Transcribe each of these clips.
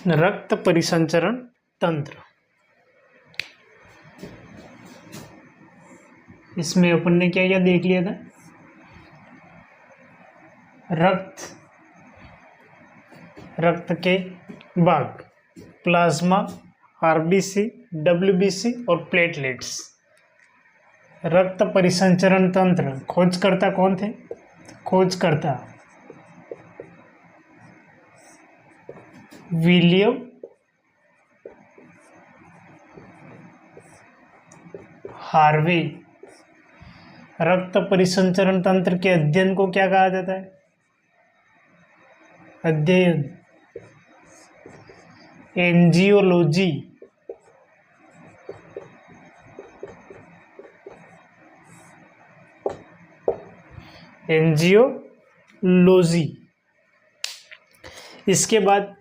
रक्त परिसंचरण तंत्र। इसमें अपन ने क्या क्या देख लिया था? रक्त के भाग, प्लाज्मा, आरबीसी, डब्ल्यूबीसी और प्लेटलेट्स। रक्त परिसंचरण तंत्र खोजकर्ता कौन थे? खोजकर्ता विलियम हार्वे। रक्त परिसंचरण तंत्र के अध्ययन को क्या कहा जाता है? अध्ययन एंजियोलॉजी। एंजियोलॉजी। इसके बाद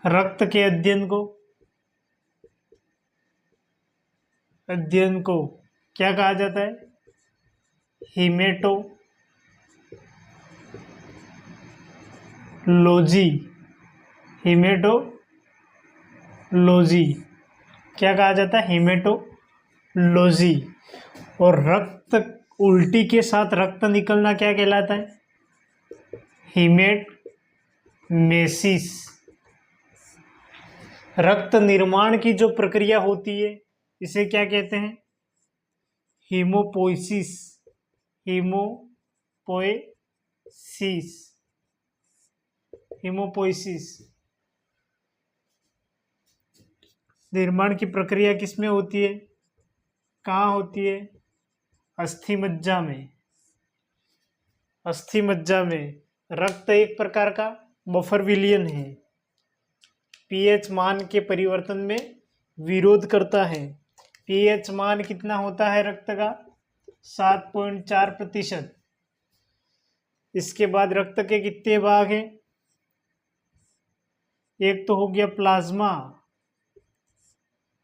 रक्त के अध्ययन को क्या कहा जाता है? हीमेटोलॉजी। हीमेटोलॉजी क्या कहा जाता है? हीमेटोलॉजी। और उल्टी के साथ रक्त निकलना क्या कहलाता है? हीमेटमेसिस। रक्त निर्माण की जो प्रक्रिया होती है इसे क्या कहते हैं? हीमोपोइसिस। हीमोपोइसिस। निर्माण की प्रक्रिया किसमें होती है? कहाँ होती है? अस्थि मज्जा में। अस्थि मज्जा में रक्त एक प्रकार का बफर विलयन है, पीएच मान के परिवर्तन में विरोध करता है। पीएच मान कितना होता है रक्त का? 7.4%। इसके बाद रक्त के कितने भाग हैं? एक तो हो गया प्लाज्मा,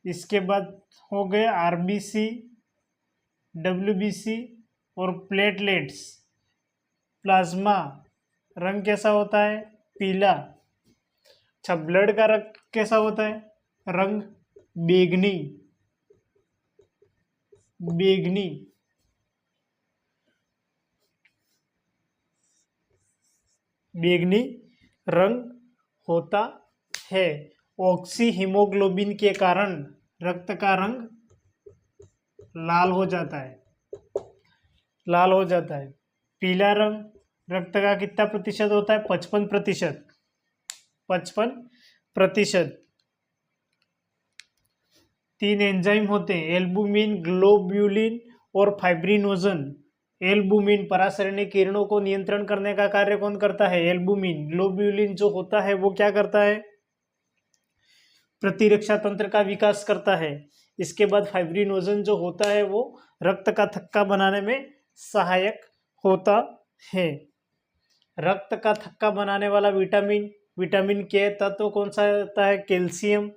इसके बाद हो गए आरबीसी, डब्ल्यूबीसी और प्लेटलेट्स। प्लाज्मा रंग कैसा होता है? पीला। अच्छा, ब्लड का रंग कैसा होता है? रंग बैंगनी। बैंगनी रंग होता है। ऑक्सी हीमोग्लोबिन के कारण रक्त का रंग लाल हो जाता है। पीला रंग रक्त का कितना प्रतिशत होता है? 55%। 55%। 3 एंजाइम होते हैं, एल्बुमिन, ग्लोब्यूलिन और फाइब्रिनोजन। एल्बुमिन परासरणीय किरणों को नियंत्रण करने का कार्य कौन करता है? एल्बुमिन। ग्लोब्यूलिन जो होता है वो क्या करता है? प्रतिरक्षा तंत्र का विकास करता है। इसके बाद फाइब्रिनोजन जो होता है वो रक्त का थक्का बनाने में सहायक होता है। रक्त का थक्का बनाने वाला विटामिन के तत्व कौन सा होता है? कैल्शियम।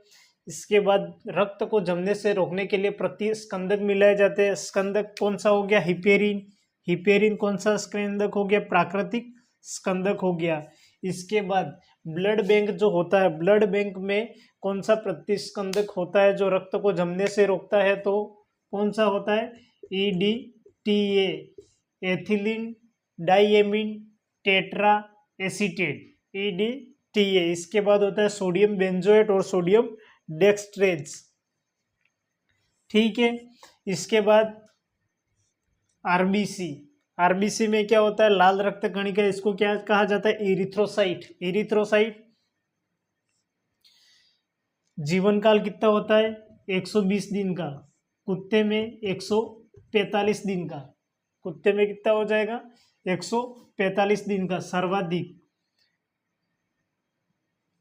इसके बाद रक्त को जमने से रोकने के लिए प्रतिस्कंदक मिलाए जाते हैं। स्कंदक कौन सा हो गया? हिपेरिन कौन सा स्कंदक हो गया? प्राकृतिक स्कंदक हो गया। इसके बाद ब्लड बैंक जो होता है, ब्लड बैंक में कौन सा प्रतिस्कंदक होता है जो रक्त को जमने से रोकता है? तो कौन सा होता है? EDTA, ethylene diamine tetra acetate, EDTA। इसके बाद होता है सोडियम बेंजोएट और सोडियम डेक्सट्रेज। ठीक है। इसके बाद आरबीसी में क्या होता है? लाल रक्त कणिका। इसको क्या कहा जाता है? इरिथ्रोसाइट। जीवन काल कितना होता है? 120 दिन का। कुत्ते में 145 दिन का। कुत्ते में कितना हो जाएगा? 145 दिन का सर्वाधिक।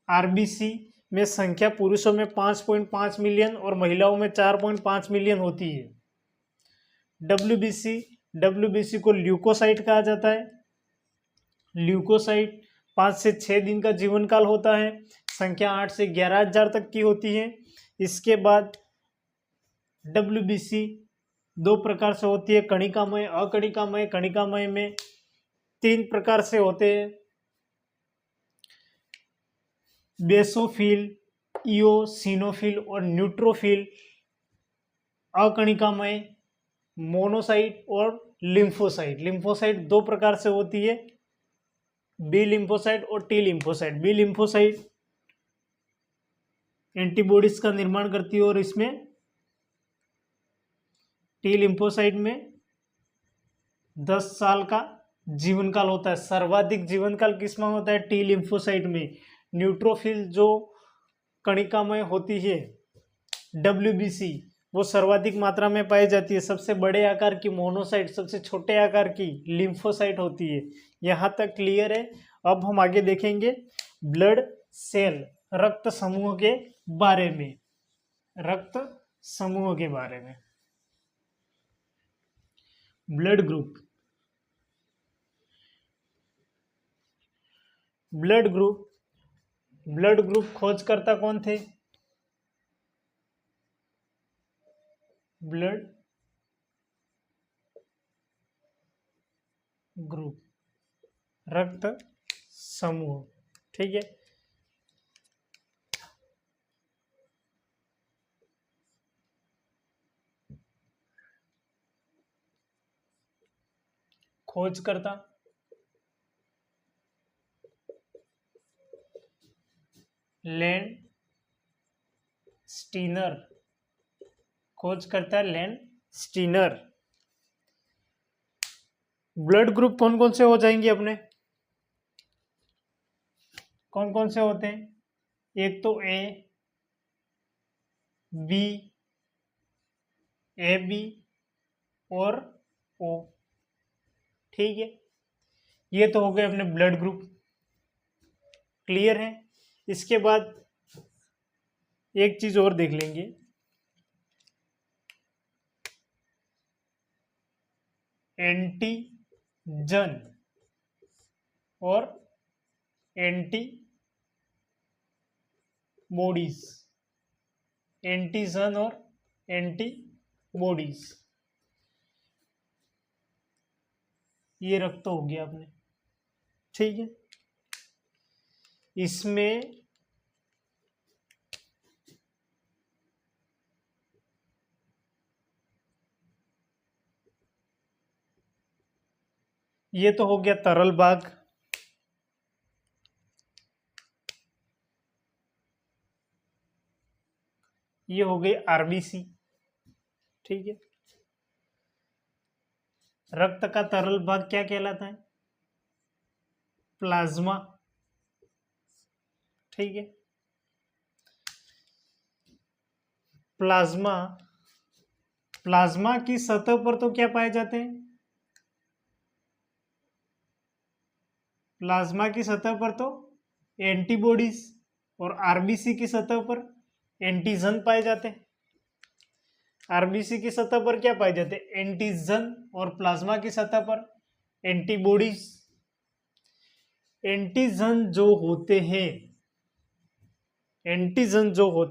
आरबीसी में संख्या पुरुषों में 5.5 मिलियन और महिलाओं में 4.5 मिलियन होती है। डब्ल्यूबीसी को ल्यूकोसाइट कहा जाता है। ल्यूकोसाइट 5 से 6 दिन का जीवन काल होता है। संख्या 8 से 11,000 तक की होती है। इसके बाद डब्ल्यूबीसी 2 प्रकार से होती है, कणिकामय, अकणिकामय। कणिकामय में 3 प्रकार से होते हैं, बेसोफिल, इओसिनोफिल और न्यूट्रोफिल अकणिकामय, मोनोसाइट और लिम्फोसाइट। लिम्फोसाइट दो प्रकार से होती है, बी लिम्फोसाइट और T lymphocyte. B lymphocyte antibodies का निर्माण करती है और इसमें टी लिम्फोसाइट में 10 साल का जीवन काल होता है। सर्वाधिक जीवन काल किसमें होता है? टी लिम्फोसाइट में। न्यूट्रोफिल जो कणिकामय होती है WBC, वो सर्वाधिक मात्रा में पाई जाती है। सबसे बड़े आकार की मोनोसाइट, सबसे छोटे आकार की लिम्फोसाइट होती है। यहाँ तक क्लियर है। अब हम आगे देखेंगे ब्लड सेल, रक्त समूह के बारे में। रक्त समूह के बारे में, ब्लड ग्रुप। ब्लड ग्रुप खोजकर्ता कौन थे? ब्लड ग्रुप, रक्त समूह, ठीक है। खोजकर्ता लैंड स्टीनर, खोजकर्ता लैंड स्टीनर। ब्लड ग्रुप कौन कौन से हो जाएंगे अपने? कौन कौन से होते हैं? एक तो ए बी, ए बी और ओ, ठीक है। ये तो हो गए अपने ब्लड ग्रुप, क्लियर है। इसके बाद एक चीज और देख लेंगे, एंटीजन और एंटीबॉडीज। एंटीजन और एंटीबॉडीज, ये रक्त तो हो गया आपने, ठीक है। इसमें ये तो हो गया तरल भाग। ये हो गई आरबीसी, ठीक है। रक्त का तरल भाग क्या कहलाता है? प्लाज्मा, ठीक है। प्लाज्मा की सतह पर तो क्या पाए जाते हैं? प्लाज्मा की सतह पर तो एंटीबॉडीज, और आरबीसी की सतह पर एंटीजन पाए जाते हैं। आरबीसी की सतह पर क्या पाए जाते हैं? एंटीजन, और प्लाज्मा की सतह पर एंटीबॉडीज। एंटीजन जो होते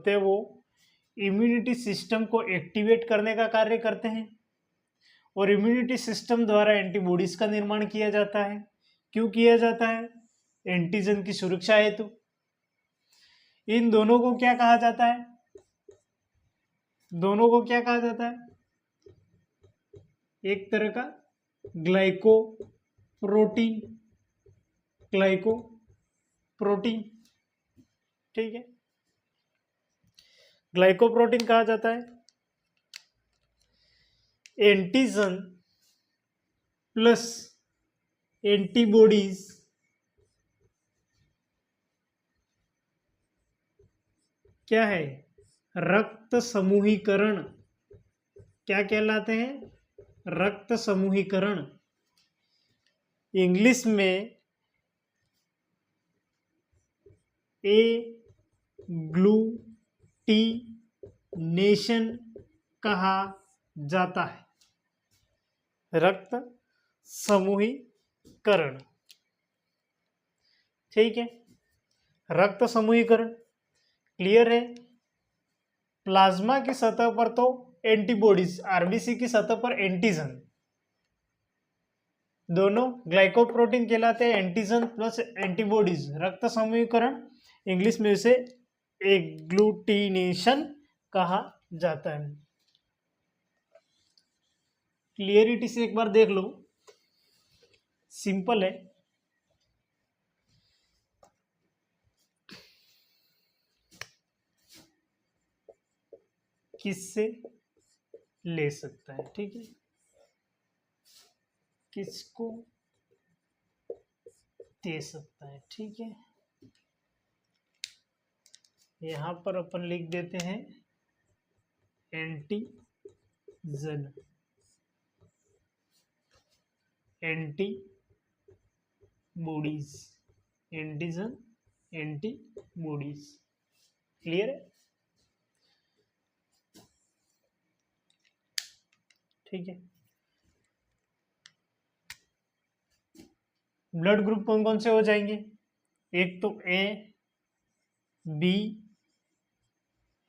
हैं वो इम्यूनिटी सिस्टम को एक्टिवेट करने का कार्य करते हैं, और इम्यूनिटी सिस्टम द्वारा एंटीबॉडीज का निर्माण किया जाता है। क्यों किया जाता है? एंटीजन की सुरक्षा हेतु। इन दोनों को क्या कहा जाता है? दोनों को क्या कहा जाता है? एक तरह का ग्लाइकोप्रोटीन, ठीक है। ग्लाइकोप्रोटीन कहा जाता है। एंटीजन प्लस एंटीबॉडीज क्या है? रक्त समूहीकरण। क्या कहलाते हैं? रक्त समूहीकरण। इंग्लिश में एग्लूटिनेशन कहा जाता है। रक्त समूहीकरण, ठीक है। रक्त समूहीकरण क्लियर है। प्लाज्मा की सतह पर तो एंटीबॉडीज, आरबीसी की सतह पर एंटीजन, दोनों ग्लाइकोप्रोटीन कहलाते हैं। एंटीजन प्लस एंटीबॉडीज, रक्त समूहीकरण इंग्लिश में इसे एग्लूटिनेशन कहा जाता है। क्लियरिटी से एक बार देख लो, सिंपल है। किससे ले सकता है, ठीक है, किसको दे सकता है, ठीक है। यहां पर अपन लिख देते हैं antigen, antibodies, antigen, antibodies. Clear है, ठीक है। ब्लड ग्रुप कौन कौन से हो जाएंगे? एक तो A B,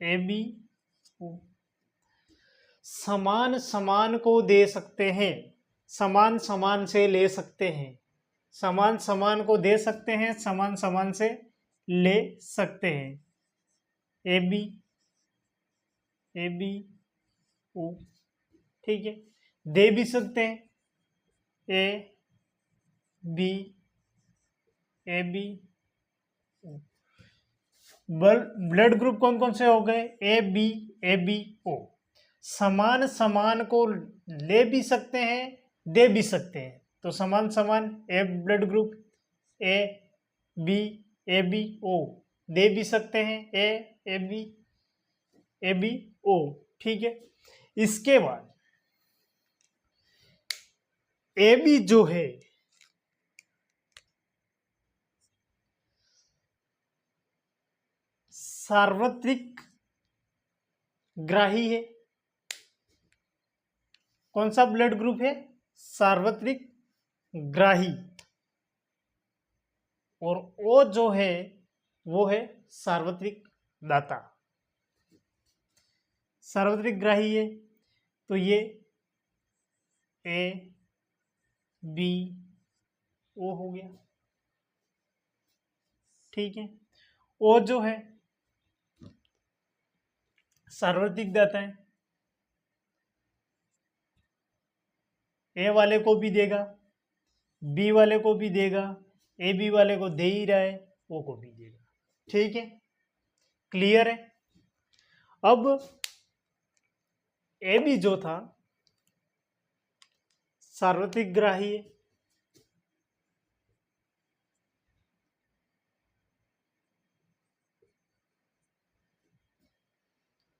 A B O. समान समान को दे सकते हैं, समान समान से ले सकते हैं, समान समान को दे सकते हैं, समान समान से ले सकते हैं। ए बी ओ, ठीक है। दे भी सकते हैं, A B O. Blood group कौन कौन से हो गए? A B O. समान समान को ले भी सकते हैं, दे भी सकते हैं, तो समान समान A blood group A B O. दे भी सकते हैं ए बी ओ, ठीक है। इसके बाद ए बी जो है सार्वत्रिक ग्राही है। कौन सा ब्लड ग्रुप है? सार्वत्रिक ग्राही। और ओ जो है वो है सार्वत्रिक दाता। सार्वत्रिक ग्राही है तो ये ए बी ओ हो गया, ठीक है। ओ जो है सार्वत्रिक दाता है, ए वाले को भी देगा, बी वाले को भी देगा, ए बी वाले को दे ही रहा है, ओ को भी देगा, ठीक है। क्लियर है। अब ए बी जो था सार्वत्रिक ग्राही है,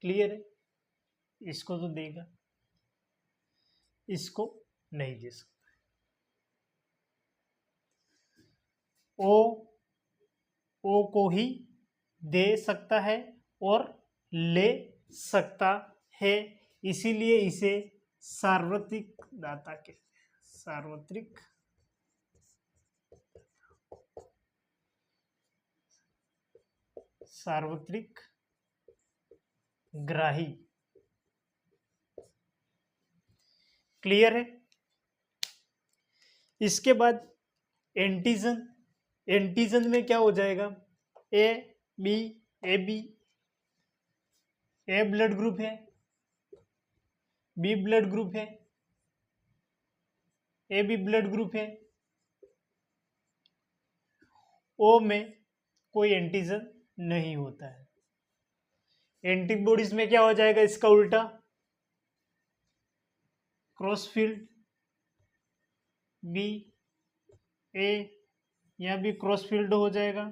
क्लियर है। इसको तो देगा, इसको नहीं दे सकता। ओ को ही दे सकता है और ले सकता है, इसीलिए इसे सार्वत्रिक दाता कहते हैं। सार्वत्रिक सार्वत्रिक ग्राही। क्लियर है। इसके बाद एंटीजन। एंटीजन में क्या हो जाएगा? A B A blood group है, बी ब्लड ग्रुप है, ए बी ब्लड ग्रुप है, ओ में कोई एंटीजन नहीं होता है। एंटीबॉडीज में क्या हो जाएगा? इसका उल्टा, क्रॉसफील्ड बी ए, यहां भी क्रॉसफील्ड हो जाएगा।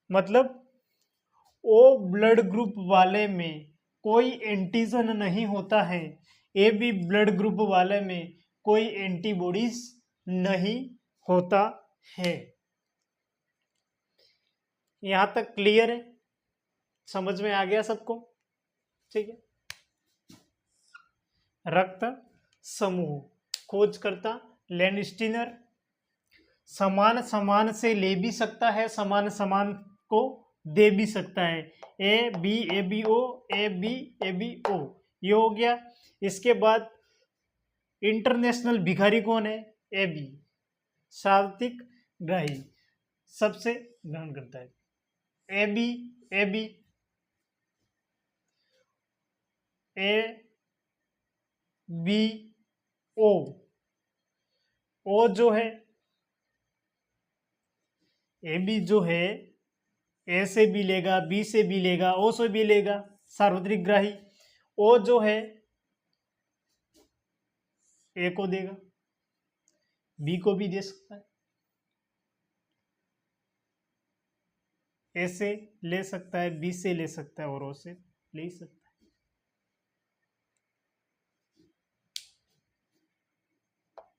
मतलब ओ ब्लड ग्रुप वाले में कोई एंटीजन नहीं होता है, ए बी ब्लड ग्रुप वाले में कोई एंटीबॉडीज नहीं होता है। यहां तक क्लियर है? समझ में आ गया सबको? ठीक है। रक्त समूह खोजकर्ता लैंडस्टीनर समान समान से ले भी सकता है, समान समान को दे भी सकता है। A B O, A B ओ, ये हो गया। इसके बाद इंटरनेशनल भिखारी कौन है? A B. सार्वत्रिक ग्राही सबसे ग्रहण करता है। A B A B A B O O जो है ए बी जो है ए से भी लेगा, बी से भी लेगा, ओ से भी लेगा, सार्वत्रिक ग्राही। ओ जो है ए को देगा, बी को भी दे सकता है, ए से ले सकता है, बी से ले सकता है और ओ से ले सकता है।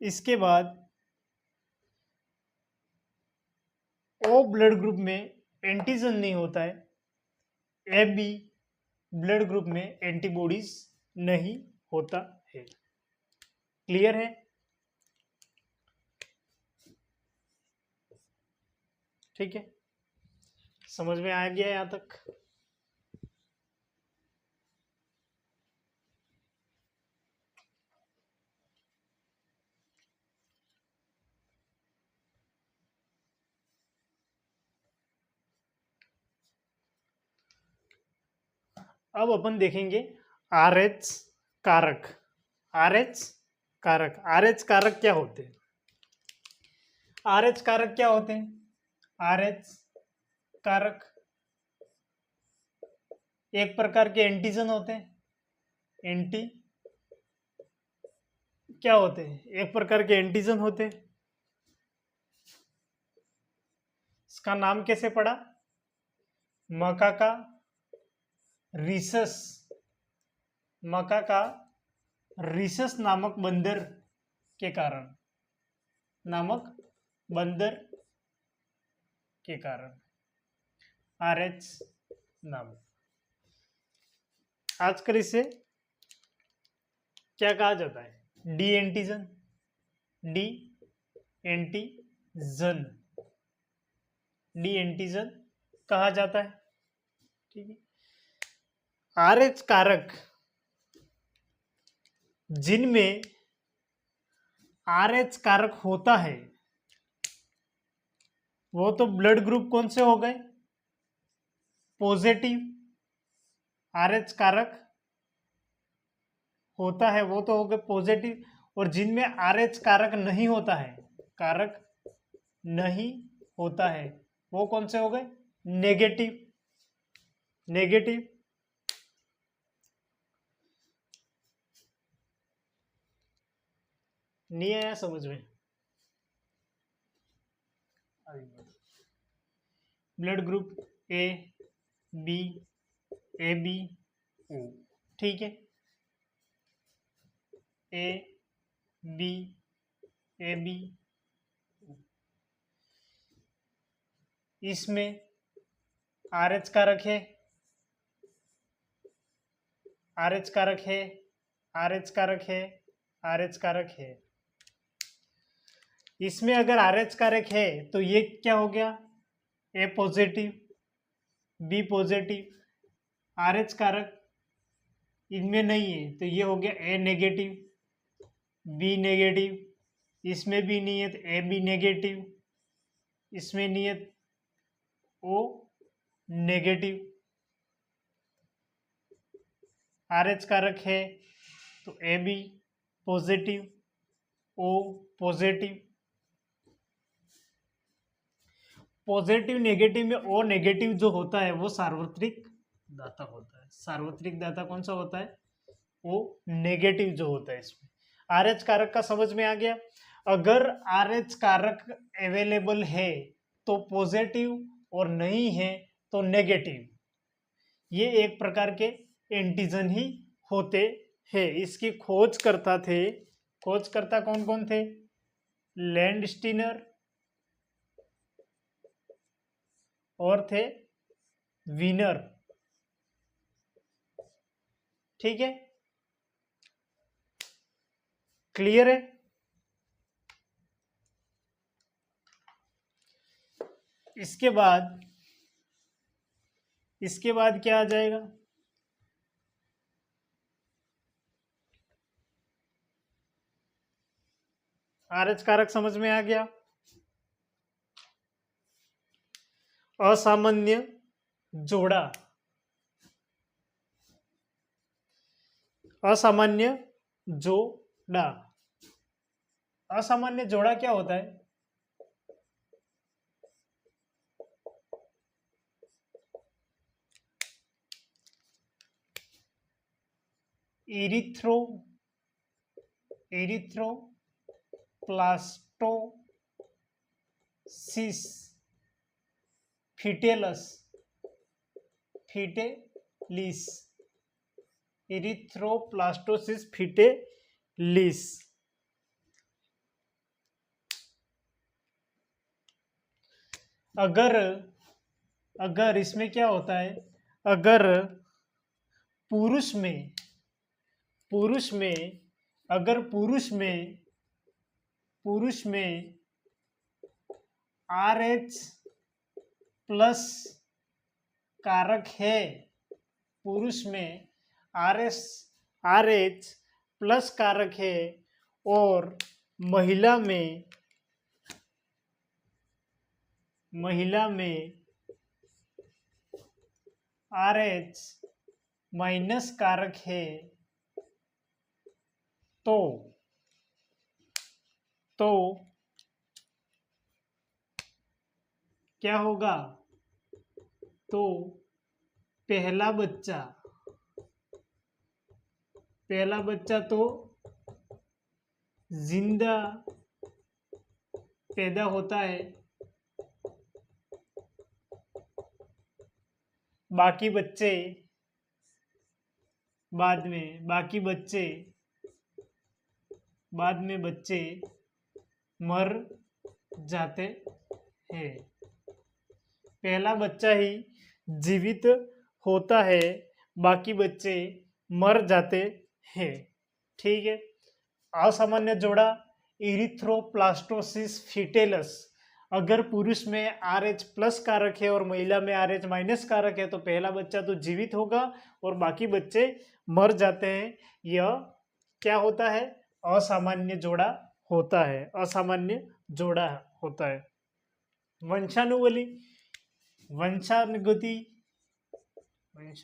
इसके बाद ओ ब्लड ग्रुप में एंटीजन नहीं होता है, ए बी ब्लड ग्रुप में एंटीबॉडीज नहीं होता है। क्लियर है? ठीक है, समझ में आ गया यहां तक? अब अपन देखेंगे आर एच कारक। आर एच कारक, आर एच कारक क्या होते हैं? आर एच कारक क्या होते हैं? आर एच कारक एक प्रकार के एंटीजन होते हैं। एंटी क्या होते हैं? एक प्रकार के एंटीजन होते हैं। इसका नाम कैसे पड़ा? मकाका रीसस, मकाका रीसस नामक बंदर के कारण, नामक बंदर के कारण आर एच नाम। आजकल इसे क्या कहा जाता है? D antigen, D antigen, D antigen कहा जाता है। ठीक है, आर एच कारक जिनमें आर एच कारक होता है वो तो ब्लड ग्रुप कौन से हो गए? पॉजिटिव। आर एच कारक होता है वो तो हो गए पॉजिटिव, और जिनमें आर एच कारक नहीं होता है, कारक नहीं होता है, वो कौन से हो गए? नेगेटिव। नेगेटिव नहीं आया समझ में? Blood group A B, A B O, ठीक है, ए बी ए बी, इसमें आर एच कारक है, आर एच कारक है, आर एच कारक है, आर एच कारक है। इसमें अगर आर एच कारक है तो ये क्या हो गया? A positive, B positive. R H कारक इनमें नहीं है तो ये हो गया ए नेगेटिव, बी नेगेटिव, इसमें भी नहीं है तो ए बी नेगेटिव, इसमें नहीं है ओ नेगेटिव। आर एच कारक है तो A B positive, O positive. Positive negative में ओ नेगेटिव जो होता है वो सार्वत्रिक दाता होता है। सार्वत्रिक दाता कौन सा होता है? ओ नेगेटिव जो होता है। इसमें आर एच कारक का समझ में आ गया। अगर आर एच कारक अवेलेबल है तो पॉजिटिव और नहीं है तो नेगेटिव, ये एक प्रकार के एंटीजन ही होते हैं। इसकी खोज करता थे, खोजकर्ता कौन कौन थे? लैंडस्टीनर और थे वीनर। ठीक है, क्लियर है? इसके बाद क्या आ जाएगा? आर एच कारक समझ में आ गया। असामान्य जोड़ा, असामान्य जोड़ा। असामान्य जोड़ा क्या होता है? इरिथ्रोप्लास्टोसिस फिटेलिस, इरिथ्रोप्लास्टोसिस फिटेलिस। अगर इसमें क्या होता है, अगर पुरुष में अगर पुरुष में RH प्लस कारक है, पुरुष में RH प्लस कारक है और महिला में RH माइनस कारक है, तो क्या होगा? तो पहला बच्चा तो जिंदा पैदा होता है, बाकी बच्चे बाद में बच्चे मर जाते हैं। पहला बच्चा ही जीवित होता है, बाकी बच्चे मर जाते हैं। ठीक है। असामान्य जोड़ा इरिथ्रोप्लास्टोसिस फिटेलस। अगर पुरुष में RH प्लस कारक है और महिला में RH माइनस कारक है तो पहला बच्चा तो जीवित होगा और बाकी बच्चे मर जाते हैं। यह क्या होता है? असामान्य जोड़ा होता है, असामान्य जोड़ा होता है। वंशानुगति में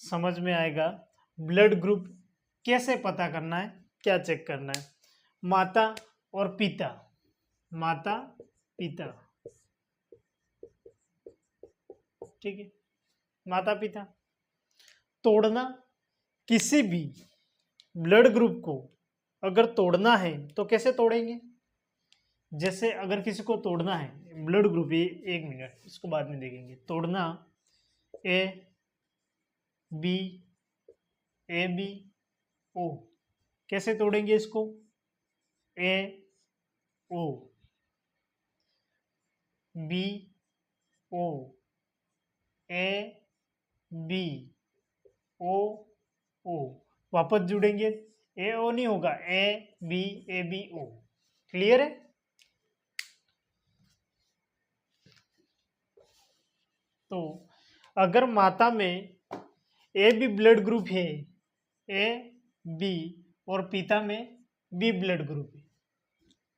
समझ में आएगा। ब्लड ग्रुप कैसे पता करना है, क्या चेक करना है? माता और पिता, ठीक है, माता पिता। तोड़ना, किसी भी ब्लड ग्रुप को अगर तोड़ना है तो कैसे तोड़ेंगे? जैसे अगर किसी को तोड़ना है ब्लड ग्रुप, ये 1 मिनट, इसको बाद में देखेंगे। तोड़ना ABO, कैसे तोड़ेंगे इसको? AO BO ABO, वापस जुड़ेंगे, AO नहीं होगा, ABO। क्लियर है? तो अगर माता में AB ब्लड ग्रुप है, AB, और पिता में B ब्लड ग्रुप है,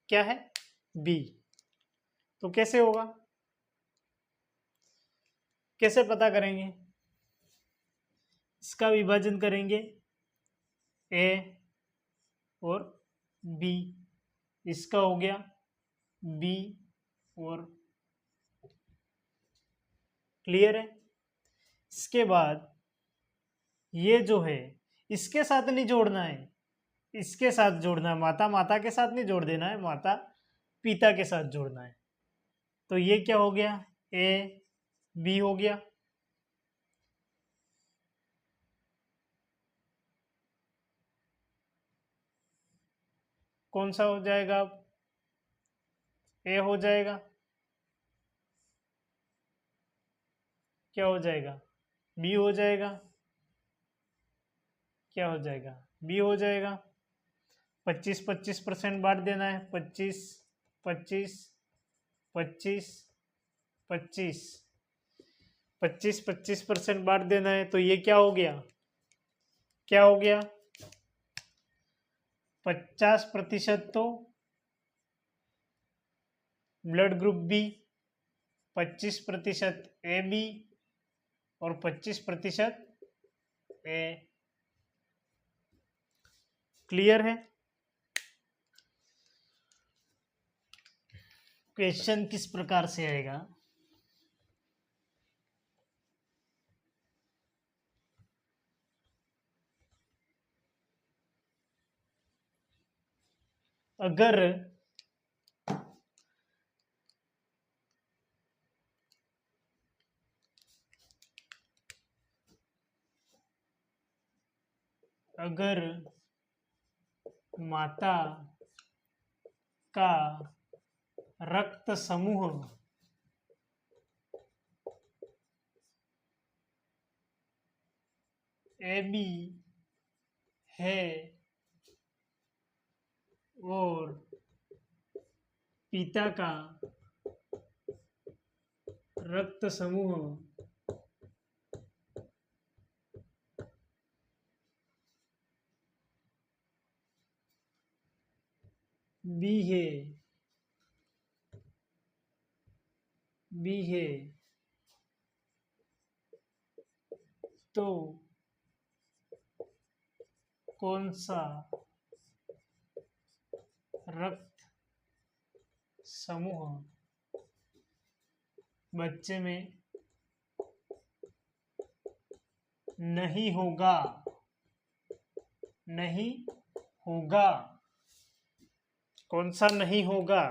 क्या है? B, तो कैसे होगा? कैसे पता करेंगे? इसका विभाजन करेंगे A और B, इसका हो गया B और, क्लियर है? इसके बाद ये जो है इसके साथ नहीं जोड़ना है, इसके साथ जोड़ना है। माता के साथ नहीं जोड़ देना है, माता पिता के साथ जोड़ना है। तो ये क्या हो गया? AB हो गया। कौन सा हो जाएगा? अब A हो जाएगा। क्या हो जाएगा? B हो जाएगा। क्या हो जाएगा? B हो जाएगा। 25-25% बांट देना है, 25 25 25 25 25% बांट देना है। तो ये क्या हो गया? क्या हो गया? 50% तो blood group B 25% A B और 25% ए। क्लियर है? क्वेश्चन किस प्रकार से आएगा? अगर माता का रक्त समूह ए बी है और पिता का रक्त समूह बी है तो कौन सा रक्त समूह बच्चे में नहीं होगा? कौन सा नहीं होगा?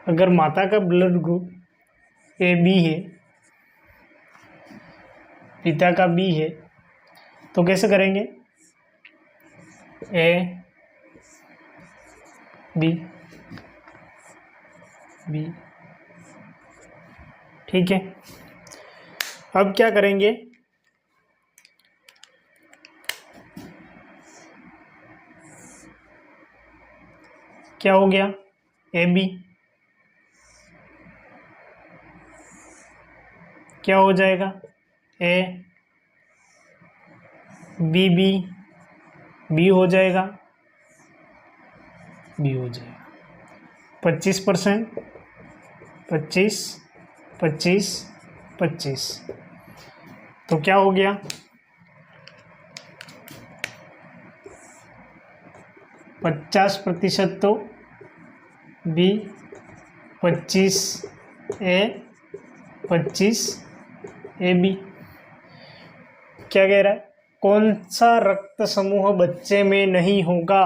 अगर माता का ब्लड ग्रुप ए बी है, पिता का बी है, तो कैसे करेंगे? ए बी बी, ठीक है। अब क्या करेंगे? क्या हो गया? ए बी क्या हो जाएगा? ए बी बी बी हो जाएगा, बी हो जाएगा। 25%, 25, 25, 25, तो क्या हो गया? 50% तो बी, 25 ए, 25 ए बी। क्या कह रहा है? कौन सा रक्त समूह बच्चे में नहीं होगा?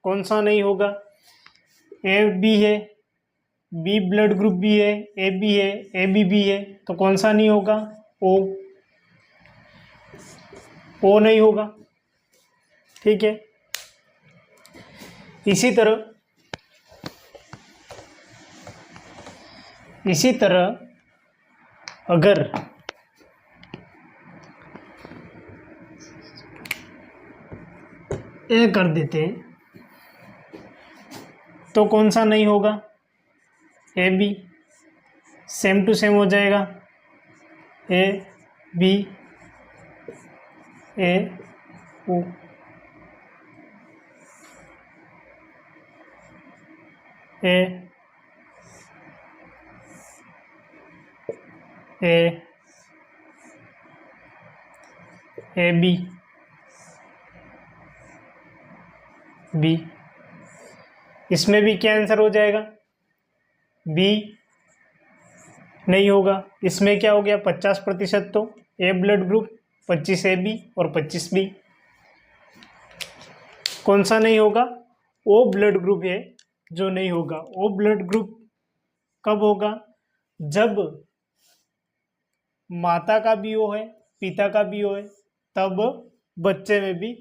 कौन सा नहीं होगा? ए बी है, बी ब्लड ग्रुप भी है, ए बी है, ए बी भी है, तो कौन सा नहीं होगा? ओ, ओ नहीं होगा, ठीक है। इसी तरह अगर ए कर देते तो कौन सा नहीं होगा? A B, same to same हो जाएगा। A B A O, A A A B B, इसमें भी क्या आंसर हो जाएगा? बी नहीं होगा। इसमें क्या हो गया? 50% तो ए ब्लड ग्रुप, 25 ए बी और 25 बी। कौन सा नहीं होगा? ओ ब्लड ग्रुप है जो नहीं होगा। ओ ब्लड ग्रुप कब होगा? जब माता का भी ओ है, पिता का भी ओ है, तब बच्चे में भी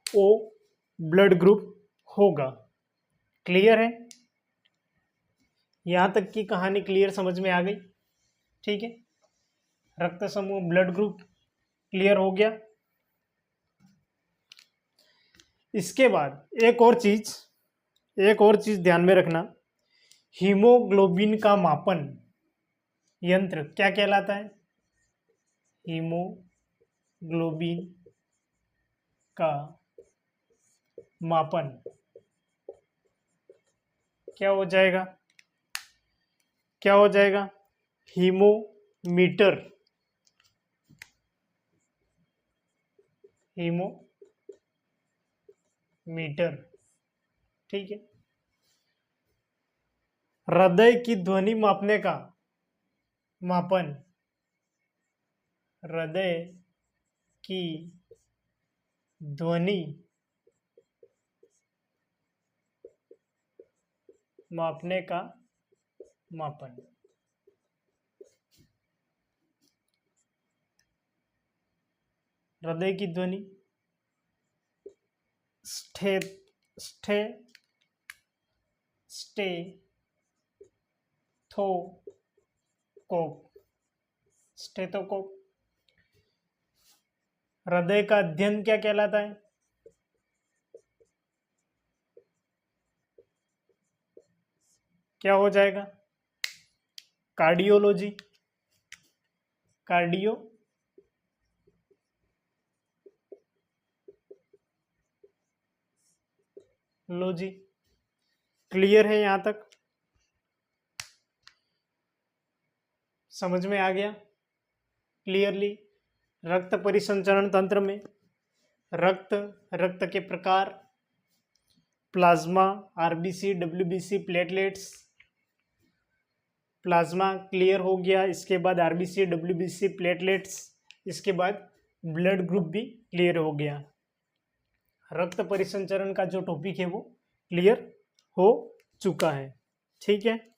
ओ ब्लड ग्रुप होगा। क्लियर है? यहां तक की कहानी क्लियर समझ में आ गई? ठीक है, रक्त समूह ब्लड ग्रुप क्लियर हो गया। इसके बाद एक और चीज ध्यान में रखना, हीमोग्लोबिन का मापन यंत्र क्या कहलाता है? हीमोग्लोबिन का मापन क्या हो जाएगा, क्या हो जाएगा, हीमोमीटर, हीमोमीटर। ठीक है। हृदय की ध्वनि मापने का मापन, हृदय की ध्वनि मापने का मापन। हृदय की ध्वनि, स्थे स्थे स्टेथोकोप, स्टेथोकोप। हृदय का अध्ययन क्या कहलाता है, क्या हो जाएगा, कार्डियोलॉजी, कार्डियोलॉजी। क्लियर है यहां तक, समझ में आ गया क्लियरली। रक्त परिसंचरण तंत्र में रक्त के प्रकार, plasma, RBC, WBC, platelets. Plasma clear हो गया, इसके बाद आरबीसी, डब्ल्यूबीसी, प्लेटलेट्स, इसके बाद ब्लड ग्रुप भी क्लियर हो गया। रक्त परिसंचरण का जो टॉपिक है वो क्लियर हो चुका है। ठीक है।